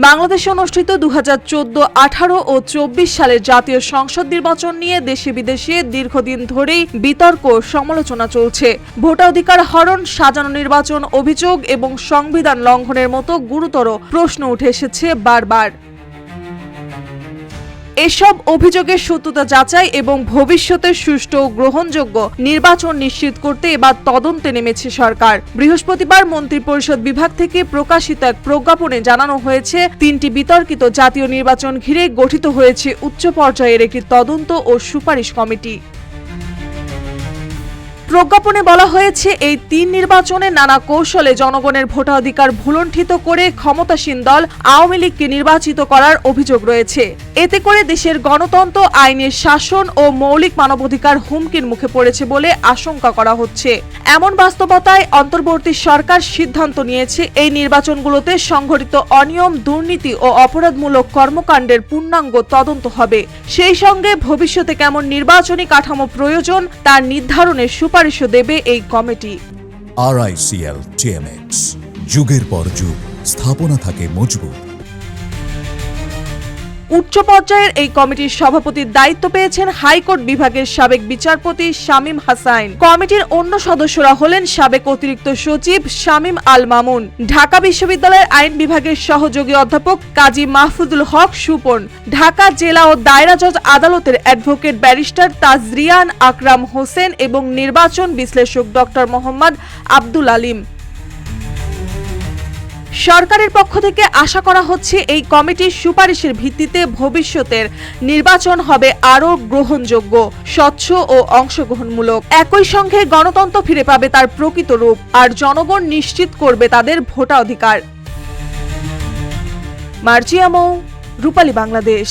বাংলাদেশে অনুষ্ঠিত 2014, 18 ও 24 সালের জাতীয় সংসদ নির্বাচন নিয়ে দেশে বিদেশে দীর্ঘদিন ধরেই বিতর্ক সমালোচনা চলছে। ভোটাধিকার হরণ, সাজানো নির্বাচন অভিযোগ এবং সংবিধান লঙ্ঘনের মতো গুরুতর প্রশ্ন উঠে এসেছে বারবার। এসব অভিযোগের সত্যতা যাচাই এবং ভবিষ্যতে সুষ্ঠু ও গ্রহণযোগ্য নির্বাচন নিশ্চিত করতে এবার তদন্তে নেমেছে সরকার। বৃহস্পতিবার মন্ত্রিপরিষদ বিভাগ থেকে প্রকাশিত এক প্রজ্ঞাপনে জানানো হয়েছে, 3টি বিতর্কিত জাতীয় নির্বাচন ঘিরে গঠিত হয়েছে উচ্চ পর্যায়ের একটি তদন্ত ও সুপারিশ কমিটি। প্রজ্ঞাপনে বলা হয়েছে, এই 3 নির্বাচনে নানা কৌশলে জনগণের ভোটাধিকার ভুলণ্ঠিত করে ক্ষমতাসীন দল আওয়ামী লীগকে নির্বাচিত করার অভিযোগ রয়েছে। এতে করে দেশের গণতন্ত্র, আইনের শাসন ও মৌলিক মানবাধিকার হুমকির মুখে পড়েছে বলে আশঙ্কা করা হচ্ছে। এমন বাস্তবতায় অন্তর্বর্তী সরকার সিদ্ধান্ত নিয়েছে, এই নির্বাচনগুলোতে সংঘটিত অনিয়ম, দুর্নীতি ও অপরাধমূলক কর্মকাণ্ডের পূর্ণাঙ্গ তদন্ত হবে। সেই সঙ্গে ভবিষ্যতে কেমন নির্বাচনী কাঠামো প্রয়োজন তার নির্ধারণের সুপারিশও দেবে এই কমিটি। RICL TMX, যুগের পর যুগ স্থাপনা থাকে মজবুত। উচ্চ পর্যায়ের এই কমিটির সভাপতির দায়িত্ব পেয়েছেন হাইকোর্ট বিভাগের সাবেক বিচারপতি শামীম হাসান। কমিটির অন্য সদস্যরা হলেন সাবেক অতিরিক্ত সচিব শামীম আল মামুন, ঢাকা বিশ্ববিদ্যালয়ের আইন বিভাগের সহযোগী অধ্যাপক কাজী মাহফুজুল হক সুপন, ঢাকা জেলা ও দায়রা জজ আদালতের অ্যাডভোকেট ব্যারিস্টার তাজরিয়ান আকরাম হোসেন এবং নির্বাচন বিশ্লেষক ডক্টর মোহাম্মদ আব্দুল আলিম। সরকারের পক্ষ থেকে আশা করা হচ্ছে, এই কমিটির সুপারিশের ভিত্তিতে ভবিষ্যতের নির্বাচন হবে আরও গ্রহণযোগ্য, স্বচ্ছ ও অংশগ্রহণমূলক। একই সঙ্গে গণতন্ত্র ফিরে পাবে তার প্রকৃত রূপ, আর জনগণ নিশ্চিত করবে তাদের ভোটাধিকার। মার্জিয়া মৌ, রূপালী বাংলাদেশ।